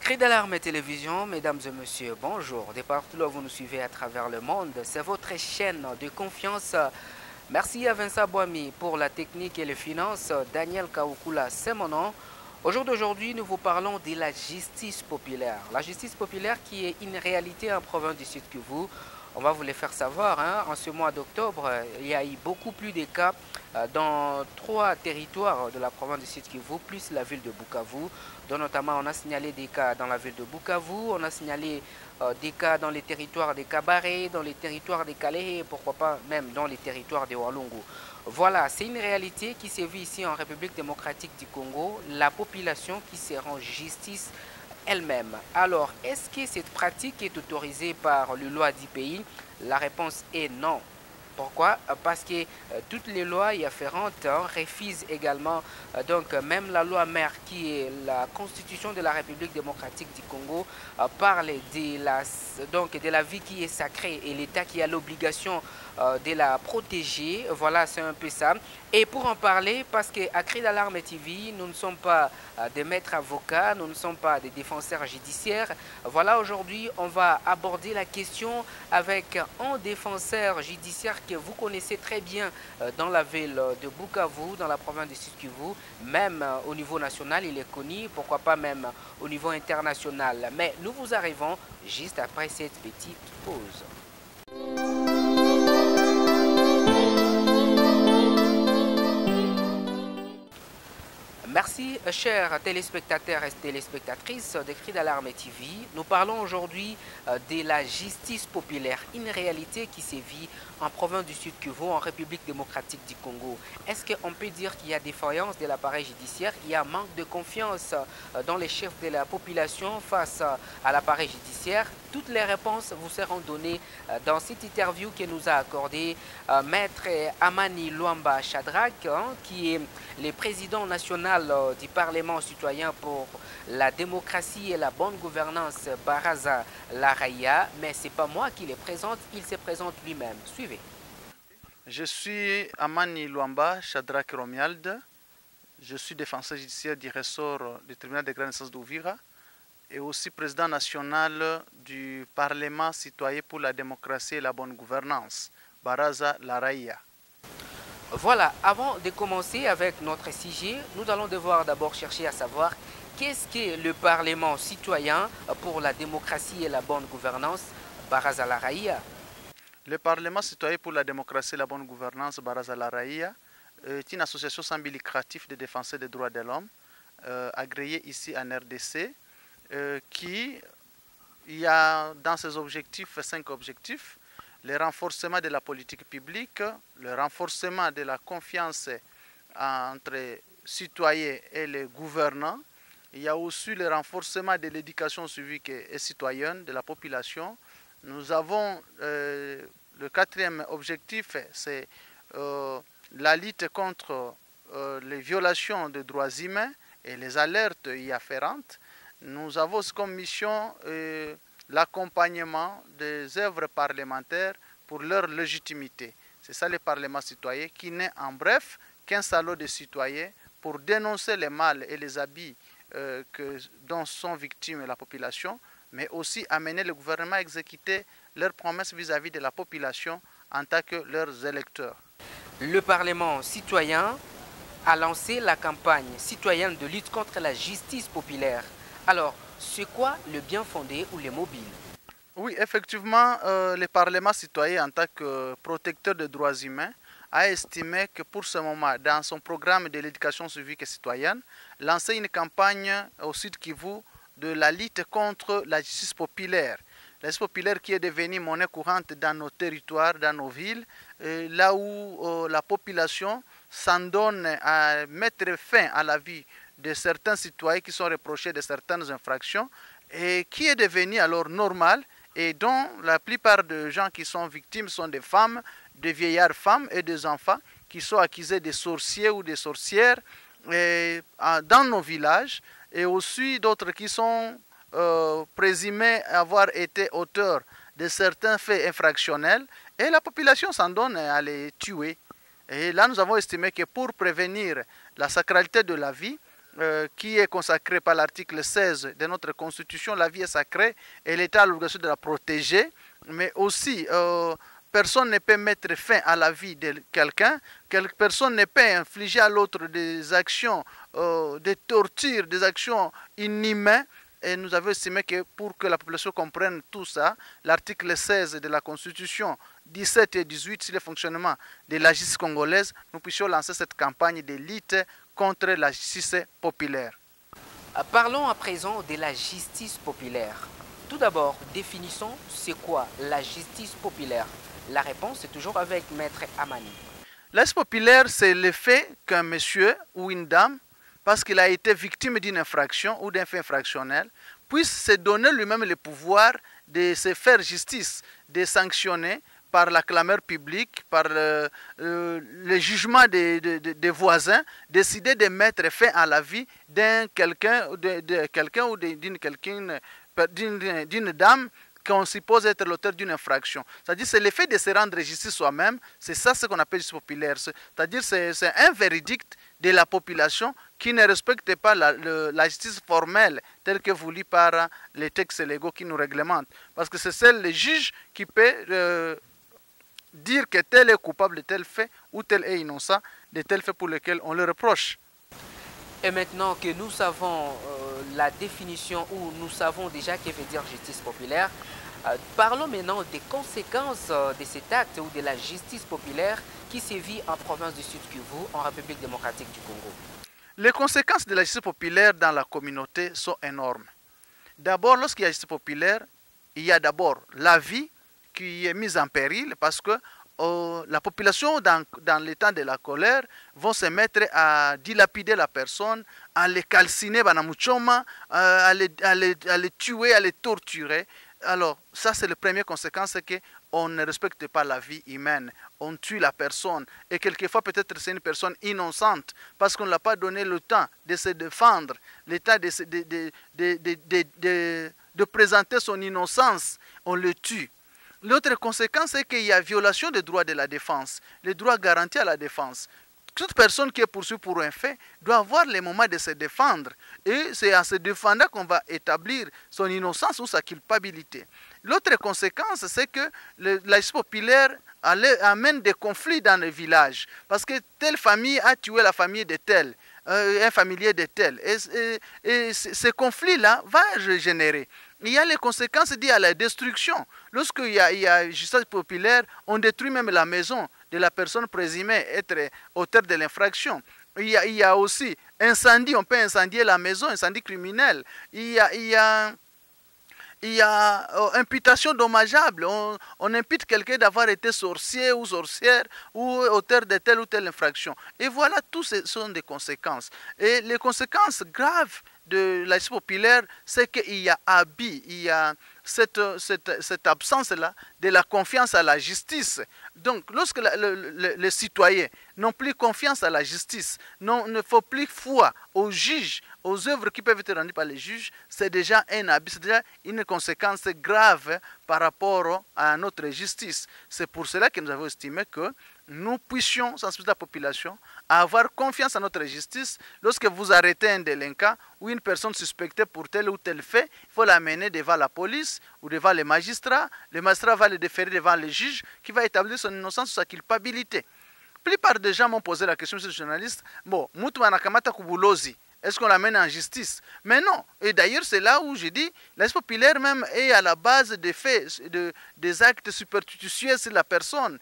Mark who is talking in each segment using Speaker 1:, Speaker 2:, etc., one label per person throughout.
Speaker 1: Cri d'alarme et télévision, mesdames et messieurs, bonjour. De partout là où vous nous suivez à travers le monde, c'est votre chaîne de confiance. Merci à Vincent Boami pour la technique et les finances. Daniel Kaoukula, c'est mon nom. Au jour d'aujourd'hui, nous vous parlons de la justice populaire. La justice populaire qui est une réalité en province du Sud Kivu. On va vous les faire savoir. En ce mois d'octobre, il y a eu beaucoup plus de cas dans 3 territoires de la province du Sud Kivu, plus la ville de Bukavu. Donc, notamment, on a signalé des cas dans la ville de Bukavu, on a signalé des cas dans les territoires des Kabaré, dans les territoires des Kalehe, pourquoi pas même dans les territoires de Walungu. Voilà, c'est une réalité qui se vit ici en République démocratique du Congo, la population qui se rend justice elle-même. Alors, est-ce que cette pratique est autorisée par les lois du pays? La réponse est non. Pourquoi? Parce que toutes les lois y afférentes refusent également, donc même la loi mère qui est la constitution de la République démocratique du Congo parle de la vie qui est sacrée et l'État qui a l'obligation de la protéger. Voilà, c'est un peu ça. Et pour en parler, parce qu'à Cri d'Alarme TV, nous ne sommes pas des maîtres avocats, nous ne sommes pas des défenseurs judiciaires. Voilà, aujourd'hui, on va aborder la question avec un défenseur judiciaire que vous connaissez très bien dans la ville de Bukavu, dans la province du Sud Kivu, même au niveau national, il est connu, pourquoi pas même au niveau international. Mais nous vous arrivons juste après cette petite pause. Merci, chers téléspectateurs et téléspectatrices de Cri d'Alarme TV. Nous parlons aujourd'hui de la justice populaire, une réalité qui se vit en province du Sud Kivu, en République démocratique du Congo. Est-ce qu'on peut dire qu'il y a défaillance de l'appareil judiciaire? Il y a manque de confiance dans les chefs de la population face à l'appareil judiciaire? Toutes les réponses vous seront données dans cette interview que nous a accordé Maître Amani Luamba Shadrack, qui est le président national du Parlement citoyen pour la démocratie et la bonne gouvernance, Baraza Laraya. Mais ce n'est pas moi qui le présente, il se présente lui-même. Suivez.
Speaker 2: Je suis Amani Luamba Shadrack Romiald. Je suis défenseur judiciaire du ressort du tribunal de grande instance d'Ouvira et aussi président national du Parlement citoyen pour la démocratie et la bonne gouvernance, Baraza Laraya.
Speaker 1: Voilà, avant de commencer avec notre sujet, nous allons devoir d'abord chercher à savoir qu'est-ce qu'est le Parlement citoyen pour la démocratie et la bonne gouvernance, Baraza Laraya.
Speaker 2: Le Parlement citoyen pour la démocratie et la bonne gouvernance, Baraza Laraya, est une association sans but lucratif de défenseurs des droits de l'homme, agréée ici en RDC, qui y a dans ses objectifs 5 objectifs: le renforcement de la politique publique, le renforcement de la confiance entre citoyens et les gouvernants. Il y a aussi le renforcement de l'éducation civique et citoyenne de la population. Nous avons le 4e objectif, c'est la lutte contre les violations des droits humains et les alertes y afférentes. Nous avons comme mission l'accompagnement des œuvres parlementaires pour leur légitimité. C'est ça le Parlement citoyen qui n'est en bref qu'un salon de citoyens pour dénoncer les mal et les abus dont sont victimes la population, mais aussi amener le gouvernement à exécuter leurs promesses vis-à-vis de la population en tant que leurs électeurs.
Speaker 1: Le Parlement citoyen a lancé la campagne citoyenne de lutte contre la justice populaire. Alors, c'est quoi le bien fondé ou les mobiles?
Speaker 2: Oui, effectivement, le Parlement citoyen en tant que protecteur des droits humains a estimé que pour ce moment, dans son programme de l'éducation civique et citoyenne, lancer une campagne au Sud Kivu de la lutte contre la justice populaire. La justice populaire qui est devenue monnaie courante dans nos territoires, dans nos villes, là où la population s'en donne à mettre fin à la vie de certains citoyens qui sont reprochés de certaines infractions et qui est devenu alors normal et dont la plupart des gens qui sont victimes sont des femmes, des vieillards femmes et des enfants qui sont accusés de sorciers ou de sorcières dans nos villages, et aussi d'autres qui sont présumés avoir été auteurs de certains faits infractionnels et la population s'en donne à les tuer. Et là, nous avons estimé que pour prévenir la sacralité de la vie, qui est consacrée par l'article 16 de notre Constitution. La vie est sacrée et l'État a l'obligation de la protéger, mais aussi personne ne peut mettre fin à la vie de quelqu'un, personne ne peut infliger à l'autre des actions, des tortures, des actions inhumaines. Et nous avons estimé que pour que la population comprenne tout ça, l'article 16 de la Constitution, 17 et 18 sur le fonctionnement de la justice congolaise, nous puissions lancer cette campagne de lutte contre la justice populaire.
Speaker 1: Parlons à présent de la justice populaire. Tout d'abord, définissons c'est quoi la justice populaire. La réponse est toujours avec Maître Amani.
Speaker 2: La justice populaire, c'est le fait qu'un monsieur ou une dame, parce qu'il a été victime d'une infraction ou d'un fait infractionnel, puisse se donner lui-même le pouvoir de se faire justice, de sanctionner par la clameur publique, par le jugement des voisins, décider de mettre fin à la vie d'un quelqu'un ou d'une dame qu'on suppose être l'auteur d'une infraction. C'est-à-dire c'est le fait de se rendre justice soi-même, c'est ça ce qu'on appelle justice populaire. C'est-à-dire c'est un verdict de la population qui ne respecte pas la justice formelle telle que voulue par les textes légaux qui nous réglementent. Parce que c'est seul le juge qui peut dire que tel est coupable de tel fait ou tel est innocent de tel fait pour lequel on le reproche.
Speaker 1: Et maintenant que nous savons la définition ou nous savons déjà ce que veut dire justice populaire, parlons maintenant des conséquences de cet acte ou de la justice populaire qui sévit en province du Sud Kivu, en République démocratique du Congo.
Speaker 2: Les conséquences de la justice populaire dans la communauté sont énormes. D'abord, lorsqu'il y a justice populaire, il y a d'abord la vie qui est mise en péril parce que la population, dans l'état de la colère, vont se mettre à dilapider la personne, à les calciner, à les tuer, à les torturer. Alors, ça, c'est la première conséquence, c'est qu'on ne respecte pas la vie humaine. On tue la personne. Et quelquefois, peut-être, c'est une personne innocente parce qu'on ne l'a pas donné le temps de se défendre, le temps de présenter son innocence. On le tue. L'autre conséquence, c'est qu'il y a violation des droits de la défense, les droits garantis à la défense. Toute personne qui est poursuivie pour un fait doit avoir les moments de se défendre. Et c'est en se défendant qu'on va établir son innocence ou sa culpabilité. L'autre conséquence, c'est que la justice populaire amène des conflits dans les villages. Parce que telle famille a tué la famille de telle, un familier de tel. Et ce conflit-là va régénérer. Il y a les conséquences liées à la destruction. Lorsqu'il y a justice populaire, on détruit même la maison de la personne présumée être auteur de l'infraction. Il y a aussi incendie, on peut incendier la maison, incendie criminel. Il y a imputation dommageable. On impute quelqu'un d'avoir été sorcier ou sorcière ou auteur de telle ou telle infraction. Et voilà, tous ce sont des conséquences. Et les conséquences graves de la justice populaire, c'est qu'il y a abus, il y a cette absence-là de la confiance à la justice. Donc, lorsque les citoyens n'ont plus confiance à la justice, ne font plus foi aux juges, aux œuvres qui peuvent être rendues par les juges, c'est déjà un abus, c'est déjà une conséquence grave par rapport à notre justice. C'est pour cela que nous avons estimé que nous puissions sensibiliser la population à avoir confiance en notre justice. Lorsque vous arrêtez un délinquant ou une personne suspectée pour tel ou tel fait, il faut l'amener devant la police ou devant les magistrats. Le magistrat va le déférer devant le juge qui va établir son innocence ou sa culpabilité. La plupart des gens m'ont posé la question, monsieur le journaliste, bon, Moutou Anakamata Kubulozi, est-ce qu'on l'amène en justice? Mais non. Et d'ailleurs, c'est là où je dis, la justice populaire même est à la base des faits, des actes superstitieux sur la personne.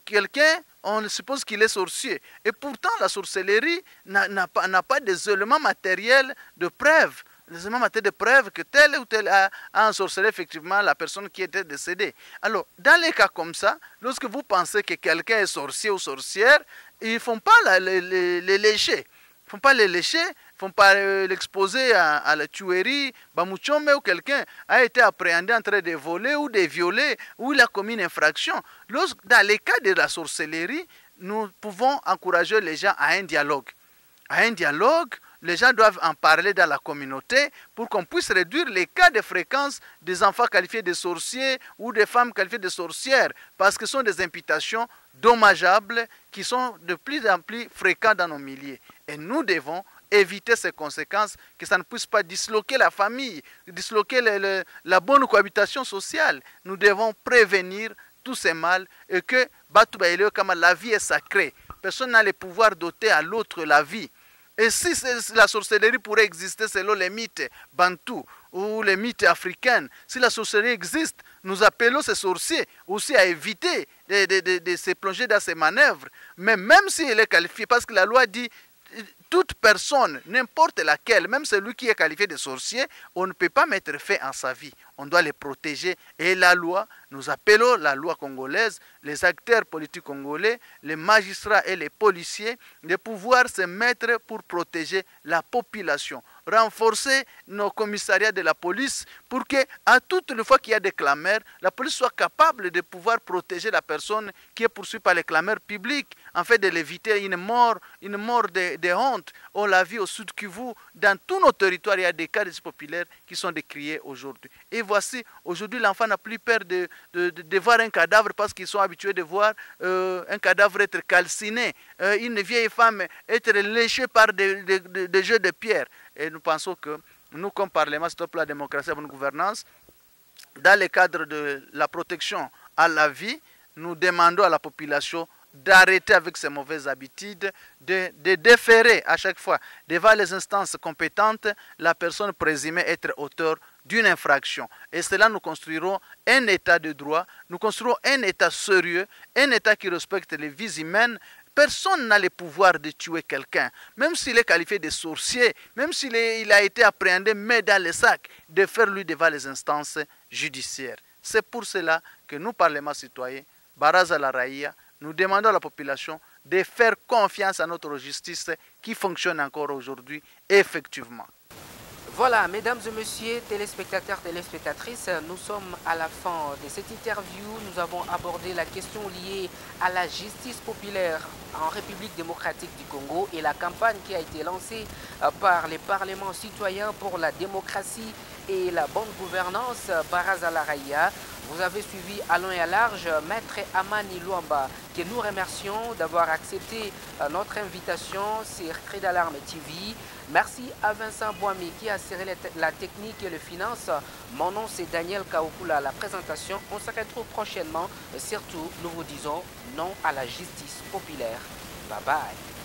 Speaker 2: Quelqu'un, on suppose qu'il est sorcier. Et pourtant, la sorcellerie n'a pas des éléments matériels de preuve. Les éléments matériels de preuve que tel ou tel a ensorcelé effectivement la personne qui était décédée. Alors, dans les cas comme ça, lorsque vous pensez que quelqu'un est sorcier ou sorcière, ils ne font pas les lécher. Ils ne font pas les lécher, ils ne font pas l'exposer à la tuerie. Bamouchome ou quelqu'un a été appréhendé en train de voler ou de violer ou il a commis une infraction. Dans les cas de la sorcellerie, nous pouvons encourager les gens à un dialogue. À un dialogue, les gens doivent en parler dans la communauté pour qu'on puisse réduire les cas de fréquence des enfants qualifiés de sorciers ou des femmes qualifiées de sorcières, parce que ce sont des imputations dommageables qui sont de plus en plus fréquentes dans nos milieux. Et nous devons éviter ces conséquences, que ça ne puisse pas disloquer la famille, disloquer la bonne cohabitation sociale. Nous devons prévenir tous ces mal et que la vie est sacrée. Personne n'a le pouvoir d'ôter à l'autre la vie. Et si la sorcellerie pourrait exister selon les mythes bantous ou les mythes africains, si la sorcellerie existe, nous appelons ces sorciers aussi à éviter de se plonger dans ces manœuvres. Mais même s'il est qualifié, parce que la loi dit toute personne, n'importe laquelle, même celui qui est qualifié de sorcier, on ne peut pas mettre fin à sa vie. On doit les protéger. Et la loi, nous appelons la loi congolaise, les acteurs politiques congolais, les magistrats et les policiers, de pouvoir se mettre pour protéger la population. Renforcer nos commissariats de la police pour que, à toutes les fois qu'il y a des clameurs, la police soit capable de pouvoir protéger la personne qui est poursuivie par les clameurs publics, en fait de l'éviter une mort de honte. On l'a vu au Sud Kivu, dans tous nos territoires, il y a des cas populaires qui sont décriés aujourd'hui. Et voici, aujourd'hui, l'enfant n'a plus peur de voir un cadavre parce qu'ils sont habitués de voir un cadavre être calciné, une vieille femme être léchée par des jeux de pierre. Et nous pensons que nous, comme Parlement, Stop la démocratie et la bonne gouvernance, dans le cadre de la protection à la vie, nous demandons à la population d'arrêter avec ces mauvaises habitudes, de déférer à chaque fois devant les instances compétentes la personne présumée être auteur d'une infraction. Et cela, nous construirons un état de droit, nous construirons un état sérieux, un état qui respecte les vies humaines. Personne n'a le pouvoir de tuer quelqu'un, même s'il est qualifié de sorcier, même s'il a été appréhendé, mais dans le sac, de faire lui devant les instances judiciaires. C'est pour cela que nous, Parlement citoyen, Baraza la Raïa, nous demandons à la population de faire confiance à notre justice qui fonctionne encore aujourd'hui effectivement.
Speaker 1: Voilà, mesdames et messieurs, téléspectateurs, téléspectatrices, nous sommes à la fin de cette interview. Nous avons abordé la question liée à la justice populaire en République démocratique du Congo et la campagne qui a été lancée par les parlements citoyens pour la démocratie et la bonne gouvernance, Baraza la Raïa. Vous avez suivi à long et à large Maître Amani Luamba, que nous remercions d'avoir accepté notre invitation sur Cri d'Alarme TV. Merci à Vincent Boami qui a assuré la technique et les finances. Mon nom c'est Daniel Kaokula à la présentation. On se retrouve prochainement. Surtout, nous vous disons non à la justice populaire. Bye bye.